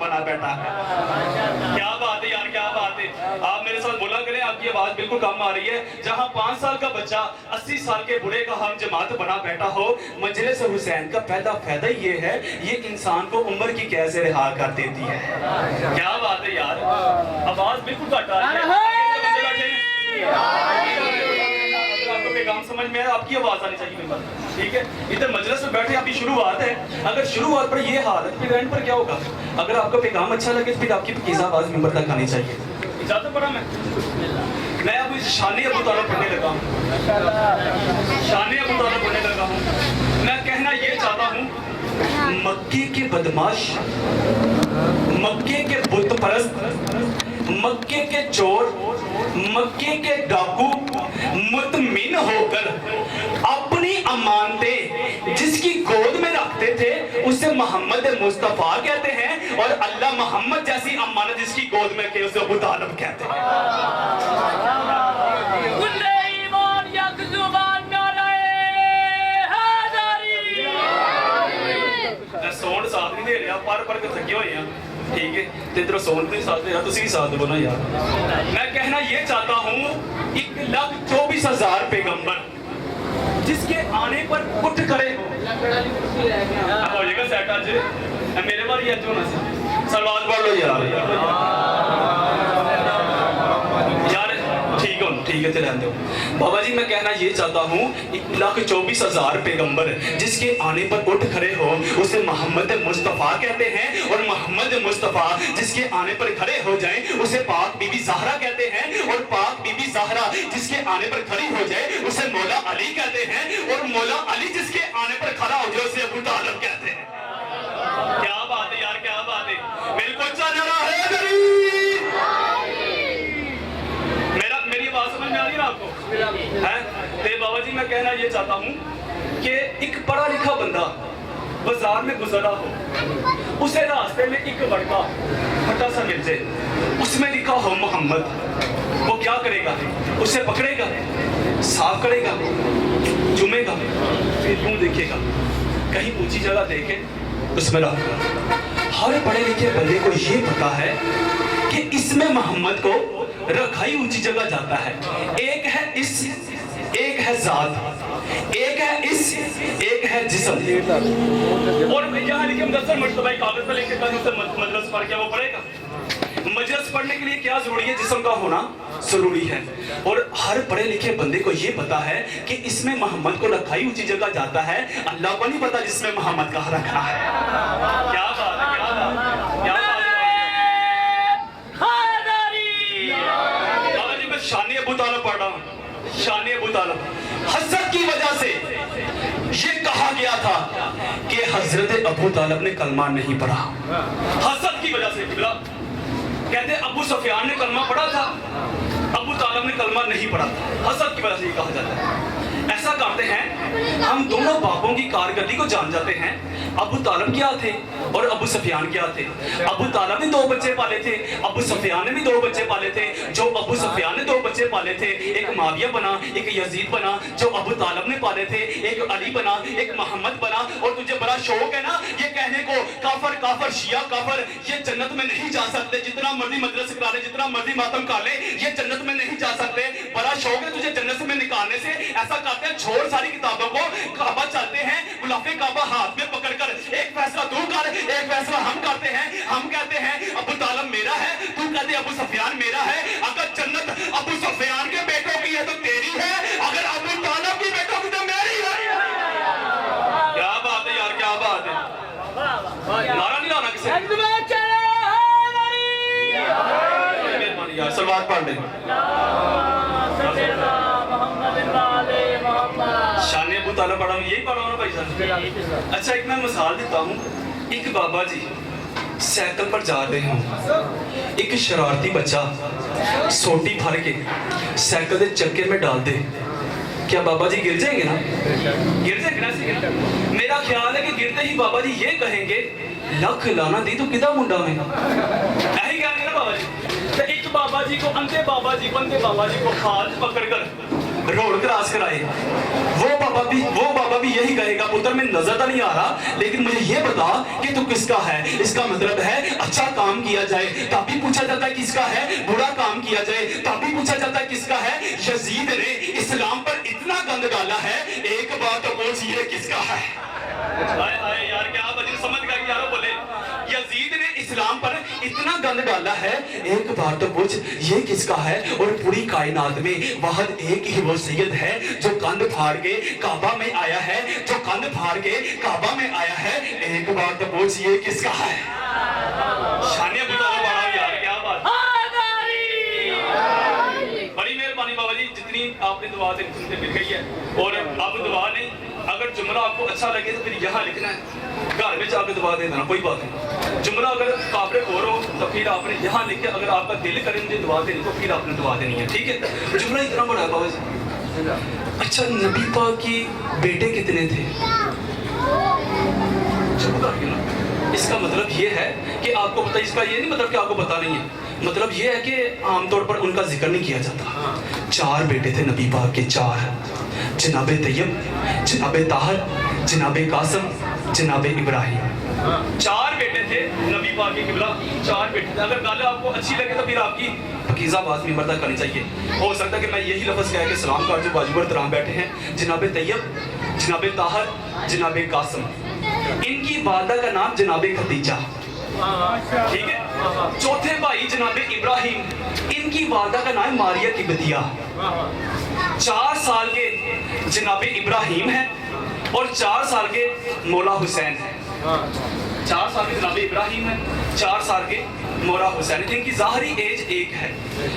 बना बैठा है। क्या बात है यार, क्या बात है। आप मेरे साथ बोला करें, आपकी आवाज बिल्कुल कम आ रही है। जहां 5 साल का बच्चा 80 साल के बूढ़े का हम जमात बना बैठा हो, मजलिस हुसैन का पहला फायदा ये है, ये इंसान को उम्र की कैद से रिहा कर देती है। क्या बात है यार, आवाज बिल्कुल घट आ रही है। आपको पैगाम समझ में आया, आपकी आवाज आनी चाहिए मेरे पास, ठीक है। इधर मजलिस में बैठे, अभी शुरुआत है। अगर शुरुआत पर ये हालत, फिर एंड पर क्या होगा? अगर आपका पैगाम अच्छा लगे तो फिर आपकी पकीज़ा आवाज मेंबर तक आनी चाहिए। इजाजत पढ़ा मैं अब शान अबू तालिब पढ़ने लगा हूँ, शान अबू तालिब पढ़ने लगा हूँ। मैं कहना ये चाहता हूँ, मक्के के बदमाश, मक्के के बुत परस्त, मक्के के चोर, मक्के के डाकू मुतमिन होकर अपनी अमानतें जिसकी गोद में रखते थे उसे मोहम्मद मुस्तफा कहते हैं, और अल्लाह मोहम्मद जैसी अमानत जिसकी गोद में रखे उसे अबू तालिब कहते हैं। सोन साथ नहीं दे रहा, पर के थके हुए हैं, ठीक है। तो इधर सोन भी साथ दे रहा, तुसी भी साथ दो ना यार। मैं कहना ये चाहता हूँ, 1,24,000 पैगंबर जिसके आने पर उठ खड़े हो जाएगा सेट। आज मेरे बार ये जो ना सलवार पढ़ लो यार, ठीक है, रहने दो बाबा जी। मैं कहना ये चाहता हूँ, 1,24,000 पैगंबर जिसके आने पर उठ खड़े हो उसे मोहम्मद मुस्तफा कहते हैं, और मोहम्मद मुस्तफा जिसके आने पर खड़े हो जाए उसे पाक बीबी ज़हरा कहते हैं, और पाक बीबी ज़हरा जिसके आने पर खड़ी हो जाए उसे मौला अली कहते हैं, और मौला अली जिसके आने पर खड़ा हो जाए उसे अबू तालिब कहते हैं। क्या बात है यार, क्या बात है। बिल्कुल चल रहा है, मेरी आवाज समझ में आ रही है आपको? है बाबा जी। मैं कहना ये चाहता हूँ कि एक पढ़ा लिखा बंदा बाजार में गुजरा हो, उसे रास्ते में एक लड़का छोटा सा मिल जाए, उसमें लिखा हो मोहम्मद, वो क्या करेगा? उसे पकड़ेगा, साफ करेगा, चूमेगा, फिर यूं देखेगा, कहीं ऊंची जगह देखे उसमें रखेगा। हर पढ़े लिखे बंदे को ये पता है कि इसमें मोहम्मद को रखाई ऊंची जगह जाता है। एक है इस, एक है जात, एक है इस, एक है जिस्म। और यहाँ लिखे मुदस्सर मर्तबा कागज पर लिखे मजलिस पढ़ के वो पढ़ेगा। मजलिस पढ़ने के लिए क्या जरूरी है? जिस्म का होना जरूरी है। और हर पढ़े लिखे बंदे को ये पता है कि इसमें मोहम्मद को रखाई ऊंची जगह जाता है, अल्लाह को नहीं पता जिसमें मोहम्मद का रखा है। क्या बात है, क्या बात है, क्या बात है। शान अबू तालिब पढ़ रहा हूं, शान अबू तालिब। हज़रत की वजह से ये कहा गया था कि हजरत अबू तालिब ने कलमा नहीं पढ़ा। हज़रत की वजह से कहते अबू सुफियान ने कलमा पढ़ा था, अबू तालिब ने कलमा नहीं पढ़ा। हज़रत की वजह से ये कहा जाता है। ऐसा करते हैं, हम दोनों बापों की कारकर्दगी को जान जाते हैं। अबू तालिब क्या थे और अबू सुफियान क्या थे? अबू तालिब ने 2 बच्चे पाले थे, अबू सुफियान ने भी 2 बच्चे पाले थे। जो अबू सुफियान ने 2 बच्चे पाले थे, एक माविया बना, एक यजीद बना। जो अबू तालिब ने पाले थे, एक अली बना, एक मोहम्मद बना। और तुझे बड़ा शौक है ना ये कहने को, काफर काफर शिया काफर, ये जन्नत में नहीं जा सकते। जितना मर्जी मदरसे करा ले, जितना मर्जी मातम कर ले, ये जन्नत में नहीं जा सकते। बड़ा शौक है तुझे जन्नत में निकालने से। ऐसा करते हैं, छोड़ सारी किताबों को, काबा चलते हैं, गुलाफे काबा हाथ में पकड़कर एक फैसला तू कर, एक फैसला हम करते हैं। हम कहते हैं अबू तालिब मेरा है, तू कहते अबू सुफियान मेरा है। अगर जन्नत अबू सुफियान के बेटों की है तो तेरी है, अगर अबू तालिब की बेटों की तो मेरी है। क्या बात है यार, क्या बात है। नारा नहीं लाना किसी यार, सलवात पढ़ ले। शान अबू तालिब पढ़ा हूँ, यही पढ़ा हूँ ना भाई साहब। अच्छा, एक मैं मिसाल देता हूँ। एक बाबा जी साइकिल पर जा रहे हों, एक शरारती बच्चा सोटी भर के साइकिल के चक्के में डाल दे, क्या बाबा जी गिर जाएंगे ना? गिर जाएंगे ना? मेरा ख्याल है कि गिरते ही बाबा जी ये कहेंगे, लख लाना दी तो किदा मुंडा में, यही कहेंगे ना बाबा जी। तो एक बाबा जी को, अंधे बाबा जी को खाल पकड़ कर रोड क्रॉस कराए। वो बाबा भी यही कहेगा, पुत्र मैं नजर तो नहीं आ रहा, लेकिन मुझे ये बता कि तू किसका है। इसका मतलब है अच्छा काम किया जाए तब भी पूछा जाता है किसका है, बुरा काम किया जाए तब भी पूछा जाता है किसका है। यजीद ने इस्लाम पर इतना गंद डाला है, एक बात तो बोल ये किसका है। यार क्या बजट समझ गया यारो, बोले यजीद ने इस्लाम पर इतना गंद डाला है, एक बार तो पूछ ये किसका है। और पूरी कायनात में वाहद एक ही वो सैयद है जो कंध फाड़ के काबा में आया है, जो कंध फाड़ के काबा में आया है, एक बार तो पूछ ये किसका है। शानिया बताओ बड़ा यार क्या बात। बड़ी मेहरबानी बाबा जी, जितनी आपने दुआ दी सुनते मिल गई है। और अब दुआ नहीं, अगर जुमला आपको अच्छा लगे तो फिर यहाँ लिखना है, घर में जाकर दुआ दे देना, कोई बात नहीं। जुमला अगर काबरे और हो तो फिर आपने यहाँ लिख के, अगर आपका दिल करे मुझे दुआ देनी तो फिर आपने दुआ देनी है, ठीक है। जुमला इतना बड़ा है बाबा जी। अच्छा, नबी पाक के बेटे कितने थे? इसका मतलब ये है कि आपको पता, इसका ये नहीं मतलब कि आपको पता नहीं है, मतलब ये है कि आमतौर पर उनका जिक्र नहीं किया जाता। 4 बेटे थे नबी पाक के, 4, जनाबे तैयब, जनाबे ताहर, जनाबे कासम, जनाबे इब्राहिम। 4 बेटे थे नबी पाक के किबला, 4 बेटे थे। अगर गाल आपको अच्छी लगे तो फिर आपकी फकीज़ा बात भी मर्दा करनी चाहिए। हो सकता है कि मैं यही लफ्ज़ कह के सलाम कर जो बाजू पर तराम बैठे हैं, जनाबे तैयब, जनाबे ताहर, जनाबे कासम। इनकी वादा का नाम जनाबे खदीजा, ठीक है। चौथे भाई जनाबे इब्राहिम, इनकी वादा का नाम मारिया किबतिया। 4 साल के जनाबे इब्राहिम है और 4 साल के मौला हुसैन है। 4 साल के जनाबे इब्राहिम है, 4 साल के मौला हुसैन। इनकी ज़ाहरी एज एक है।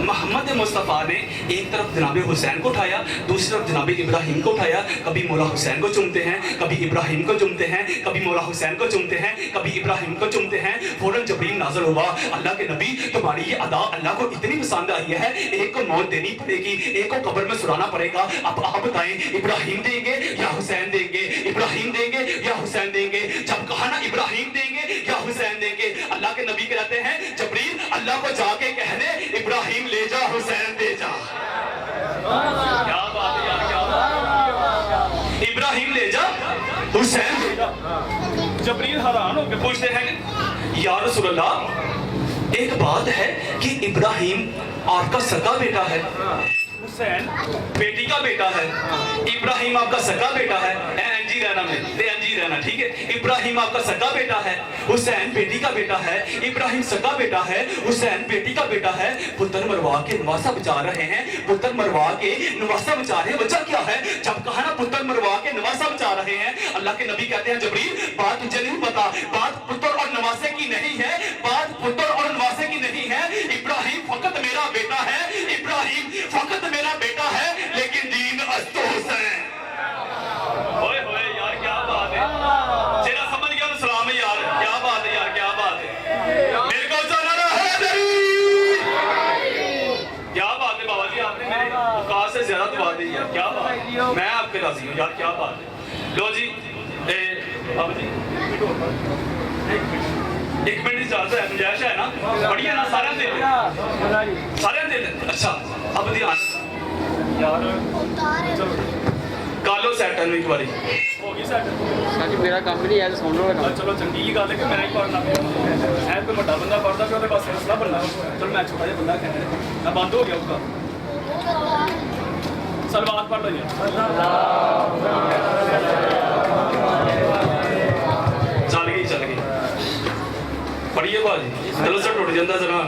मोहम्मद मुस्तफ़ा ने एक तरफ जनाबे हुसैन को उठाया, दूसरी तरफ जनाबे इब्राहिम को उठाया। कभी मौला हुसैन को चूमते हैं, कभी इब्राहिम को चूमते हैं, कभी मौला हुसैन को चूमते हैं, कभी इब्राहिम को चूमते हैं। फौरन जबरील नाज़िल हुआ, अल्लाह के नबी तुम्हारी ये अदा अल्लाह को इतनी पसंद आई है, एक को मौत देनी पड़ेगी, एक को कब्र में सुलाना पड़ेगा। अब आप बताएं इब्राहिम देंगे या हुसैन देंगे, इब्राहिम देंगे या हुसैन देंगे। जब कहा ना इब्राहिम देंगे या हुसैन देंगे, अल्लाह के नबी कहते हैं जबरील अल्लाह को जाके कहने इब्राहिम ले जा हुसैन दे जा। क्या बात है यार, क्या बात। इब्राहिम ले जा हुसैन दे जा। जबरील हैरान होकर पूछते हैं या रसूल अल्लाह, एक बात है कि इब्राहिम आपका सगा बेटा है, हुसैन बेटी का बेटा है। इब्राहिम आपका सगा बेटा है, एनजी रहना में एनजी रहना, ठीक है। इब्राहिम आपका सगा बेटा है, हुसैन बेटी का बेटा है। इब्राहिम सगा बेटा है, हुसैन बेटी का बेटा है। पुत्र मरवा के नवासा बचा रहे हैं, पुत्र मरवा के नवासा बचा रहे हैं। वजह क्या है? जब कहा ना पुत्र मरवा के नवासा बचा रहे हैं, अल्लाह के नबी कहते हैं जबरील बात तुझे नहीं पता, बात पुत्र और नवासे की नहीं है, बात पुत्र और नवासे की नहीं है। इब्राहिम फकत मेरा बेटा है, इब्राहिम फकत मेरा बेटा है, लेकिन दीन अस्तो हुसैन। ओए होए यार क्या बात है, तेरा समझ गया तो सलाम है यार, क्या बात है यार, क्या बात है। मेरे को जाना है क्या बात है बाबा जी, आपने मेरे औकात से ज्यादा दुआ दी यार, क्या बात है। मैं आपके राजी हूँ यार, क्या बात है। लो जी बाबा जी एक मिनट इजाजत है, गुंजाइश है ना, बढ़िया ना, सारे दे दे। अच्छा अब ध्यान यार कालो सेट है एक बारी हो गई सेट। जी मेरा काम नहीं है तो सुन लो ना। चलो चंगी गल है कि मैं ही पढ़ना पे है, कोई बड़ा बंदा पढ़दा पे ਉਹਦੇ ਪਾਸੇ ਹੌਸਲਾ बनना। चलो मैं छोटा ਜਿਹਾ बंदा कहने मैं बंद हो गया उसका। सलवात पढ़ लो यार, चल गई पढ़िए बाजी, चलो सर टूट जाता जरा।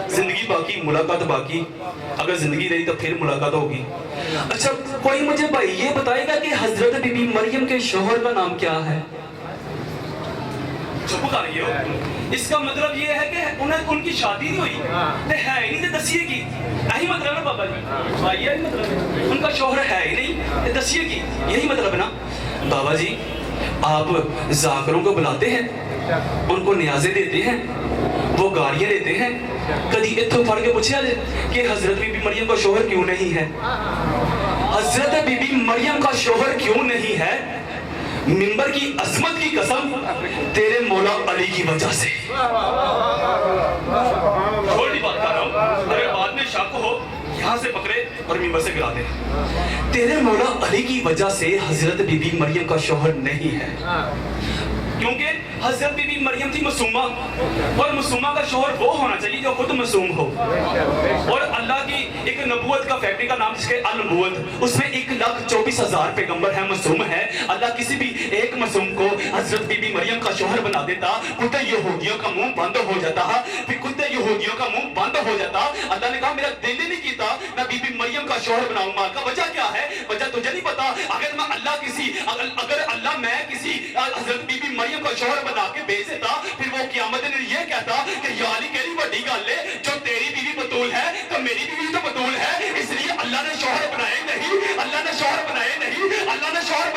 जिंदगी बाकी मुलाकात बाकी, अगर जिंदगी रही तो फिर मुलाकात होगी। अच्छा कोई मुझे भाई ये बताएगा कि हजरत बीबी मरियम के शोहर का नाम क्या है? चुप कर रही हो, इसका मतलब ये है कि उन्हें उनकी शादी नहीं हुई तो है ही नहीं तो दसिए की, यही मतलब है बाबा जी, भाई यही मतलब है, उनका शोहर है ही नहीं तो दसिए की, यही मतलब है ना। बाबा जी आप जाकरों को बुलाते हैं, उनको न्याज़े देते हैं, वो गाड़ियाँ लेते हैं, कभी इत्थों फड़ के पूछा कि हजरत बीबी मरियम का शोहर क्यों नहीं है? हजरत बीबी मरियम का शोहर क्यों नहीं है? मिंबर की अजमत की कसम तेरे मौला अली की वजह से। थोड़ी बात कर रहा हूं, अगर बाद में शक हो यहां से पकड़े और मिंबर से गिरा दे। तेरे मौला अली की वजह से हजरत बीबी मरियम का शौहर नहीं है, क्योंकि हजरत बीबी मरियम थी मासूमा, और मासूमा का शौहर वो होना चाहिए जो खुद मासूम हो। और अल्लाह की एक नबूवत का फैक्ट्री का नाम जिसके अल नबूवत, उसमें 1,24,000 पैगंबर है, मासूम है। अल्लाह किसी भी एक मासूम को हजरत बीबी मरियम का शौहर बना देता, कुत्ते यहूदियों का मुंह बंद हो जाता, फिर कुत्ते यहूदियों का मुंह बंद हो जाता। अल्लाह ने कहा मेरा दिल ही नहीं कीता मैं बीबी मरियम का शौहर बनाऊंगा। का वजह क्या है? वजह तुझे नहीं पता। अगर मैं अल्लाह किसी अगर अल्लाह मैं किसी हजरत बीबी मरियम का शौहर बना के भेज देता, फिर वो क़यामत दिन ये कहता कि या अली केड़ी बड़ी गल है, जो तेरी बीवी बतूल है तो मेरी बीवी तो बतूल है। इसलिए अल्लाह ने शौहर बनाए नहीं, अल्लाह ने शौहर बनाए नहीं, अल्लाह ने शौहर